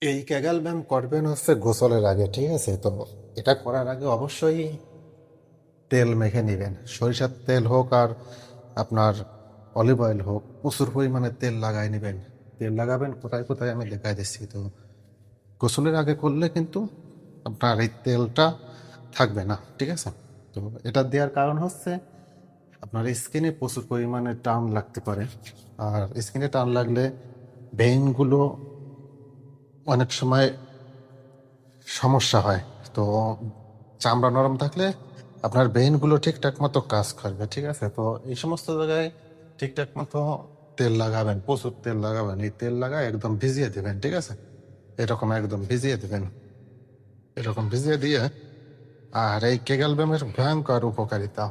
এই ক্যাগাল ব্যায়াম করবেন হচ্ছে গোসলের আগে, ঠিক আছে? তো এটা করার আগে অবশ্যই তেল মেখে নেবেন, সরিষার তেল হোক আর আপনার অলিভ অয়েল হোক, প্রচুর পরিমাণে তেল লাগাই নেবেন। তেল লাগাবেন কোথায় কোথায় আমি দেখাই দিচ্ছি। তো গোসলের আগে করলে কিন্তু আপনার এই তেলটা থাকবে না, ঠিক আছে? তো এটা দেওয়ার কারণ হচ্ছে আপনার স্কিনে প্রচুর পরিমাণে টান লাগতে পারে, আর স্কিনে টান লাগলে ভেইনগুলো অনেক সময় সমস্যা হয়। তো চামড়া নরম থাকলে আপনার ভেইনগুলো ঠিকঠাক মতো কাজ করবে, ঠিক আছে? তো এই সমস্ত জায়গায় ঠিকঠাক মতো তেল লাগাবেন, প্রচুর তেল লাগাবেন। এই তেল লাগায় একদম ভিজিয়ে দেবেন, ঠিক আছে? এরকম একদম ভিজিয়ে দেবেন, এরকম ভিজিয়ে দিয়ে। আর এই কেগাল ব্যায়ামের ভয়ঙ্কর উপকারিতা,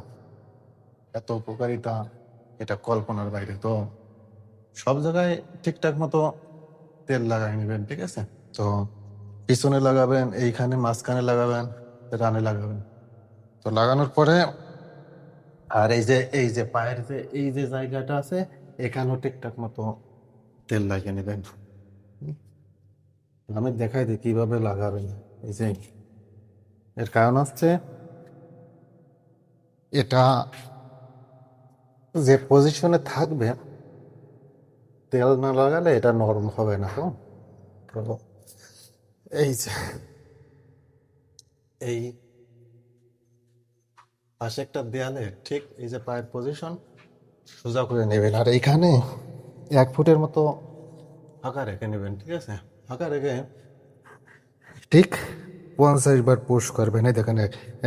এত উপকারিতা এটা কল্পনার বাইরে। তো সব জায়গায় ঠিকঠাক মতো তেল লাগাই নেবেন, ঠিক আছে? তো পিছনে লাগাবেন, এইখানে মাঝখানে লাগাবেন, রানে লাগাবেন। তো লাগানোর পরে আর এই যে পায়ের এই যে জায়গাটা আছে, এখানেও ঠিকঠাক মতো তেল লাগিয়ে নেবেন। আমি দেখাই দিই কিভাবে লাগাবেন। এই যে এর কারণ হচ্ছে এটা যে পজিশনে থাকবে, তেল না লাগালে এটা নরম হবে না। তো এই যে এই পাশে একটা দেয়ালে ঠিক এই যে পায়ের পজিশন সোজা করে নেবেন, আর এইখানে 1 ফুটের মতো ফাঁকা রেখে নেবেন, ঠিক আছে? ফাঁকা রেখে ঠিক 50 বার পুশ করবেন। এই দেখেন,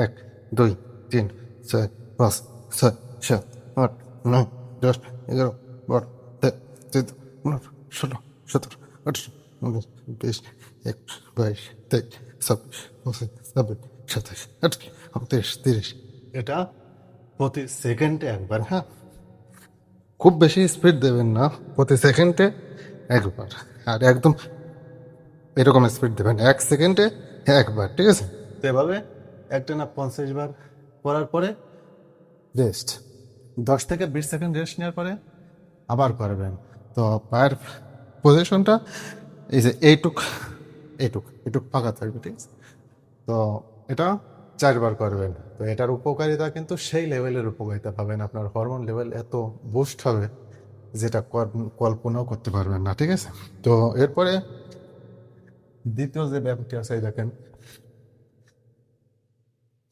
1, 2, 3, 4, 5, 6, 7, 8, 9, 10, 11, 12, 13, 14, 15, 16, 17, 18, 19, 20, 21, 22, 23, 24, 25, 26, 27, খুব বেশি স্পিড দেবেন না, খুব বেশি স্পিড দেবেন না, প্রতি সেকেন্ডে একবার। আর একদম এরকম স্পিড দেবেন 1 সেকেন্ডে একবার, ঠিক আছে? তো এভাবে একটানা 50 বার করার পরে রেস্ট, 10 থেকে 20 সেকেন্ড রেস্ট নেওয়ার পরে আবার করবেন। তো পায়ের পজিশনটা এই যে এইটুক এইটুক এইটুক ফাঁকা থাকবে, ঠিক আছে? তো এটা 4 বার করবেন। তো এটার উপকারিতা কিন্তু সেই লেভেলের উপকারিতা পাবেন, আপনার হরমোন লেভেল এত বুস্ট হবে যেটা কল্পনাও করতে পারবেন না, ঠিক আছে? তো এরপরে দ্বিতীয় যে ব্যায়ামটি আছে, এই দেখেন,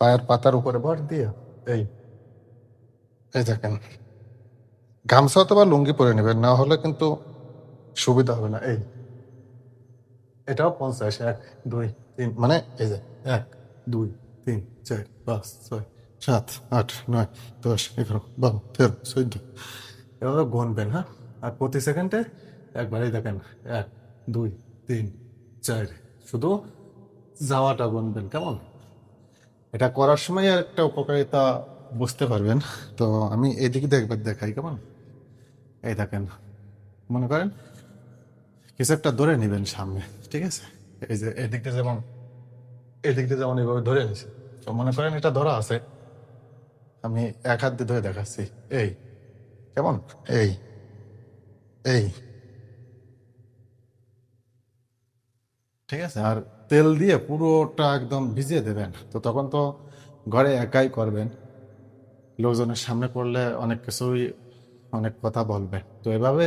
পায়ের পাতার উপরে ভর দিয়ে এই এই দেখেন, গামছা অথবা লুঙ্গি পরে নেবেন, না হলে কিন্তু সুবিধা হবে না। এটাও 50, 1, 2, 3, মানে এই যে 1, 2, 3, 4, 5, 6, 7, 8, 9, 10, 11, 12, 13, 14 এভাবে গুনবেন, হ্যাঁ? আর প্রতি সেকেন্ডে একবারেই দেখেন, 1, 2, 3, 4, শুধু যাওয়াটা গুনবেন, কেমন? এটা করার সময় আর একটা উপকারিতা বুঝতে পারবেন। তো আমি এদিকে একবার দেখাই, কেমন? এই দেখেন, মনে করেন কিছু একটা ধরে নেবেন সামনে, ঠিক আছে? এই যে এদিকটা যেমন এইভাবে ধরে নিছে। তো মনে করেন এটা ধরা আছে, আমি এক হাত দিয়ে ধরে দেখাচ্ছি। এই কেমন? এই এই ঠিক আছে? আর তেল দিয়ে পুরোটা একদম ভিজিয়ে দেবেন। তো তখন তো ঘরে একাই করবেন, লোকজনের সামনে পড়লে অনেক কিছুই, অনেক কথা বলবে। তো এভাবে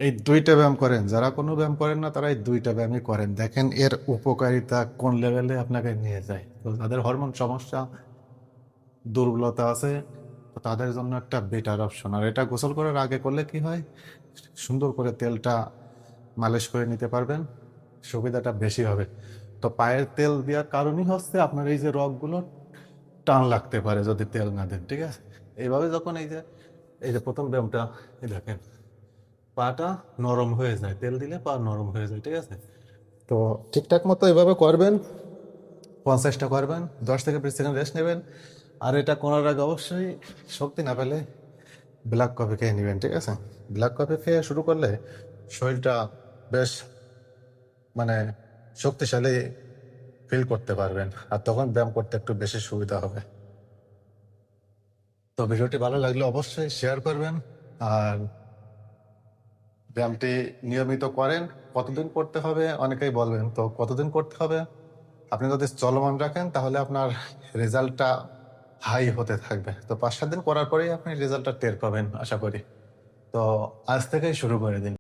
এই 2টা ব্যায়াম করেন, যারা কোনো ব্যায়াম করেন না তারা এই 2টা ব্যায়ামই করেন, দেখেন এর উপকারিতা কোন লেভেলে আপনাকে নিয়ে যায়। তো যাদের হরমোন সমস্যা, দুর্বলতা আছে, তো তাদের জন্য একটা বেটার অপশন। আর এটা গোসল করার আগে করলে কি হয়, সুন্দর করে তেলটা মালিশ করে নিতে পারবেন, সুবিধাটা বেশি হবে। তো পায়ের তেল দেওয়ার কারণই হচ্ছে আপনার এই যে রগগুলো টান লাগতে পারে যদি তেল না দেন, ঠিক আছে? এইভাবে যখন এই যে প্রথম ব্যায়ামটা, এই দেখেন পাটা নরম হয়ে যায়, তেল দিলে পা নরম হয়ে যায়, ঠিক আছে? তো ঠিকঠাক মতো এভাবে করবেন, 50টা করবেন, 10 থেকে 20 সেকেন্ড রেস্ট নেবেন। আর এটা করার আগে অবশ্যই শক্তি না পেলে ব্ল্যাক কফি খেয়ে নেবেন, ঠিক আছে? ব্ল্যাক কফি খেয়ে শুরু করলে শরীরটা বেশ, মানে শক্তিশালী ফিল করতে পারবেন, আর তখন ব্যায়াম করতে একটু বেশি সুবিধা হবে। তো ভিডিওটি ভালো লাগলে অবশ্যই শেয়ার করবেন, আর ব্যায়ামটি নিয়মিত করেন। কতদিন করতে হবে অনেকেই বলবেন, তো কতদিন করতে হবে? আপনি যদি চলমান রাখেন তাহলে আপনার রেজাল্টটা হাই হতে থাকবে। তো ৫-৭ দিন করার পরেই আপনি রেজাল্টটা টের পাবেন আশা করি। তো আজ থেকেই শুরু করে দিন।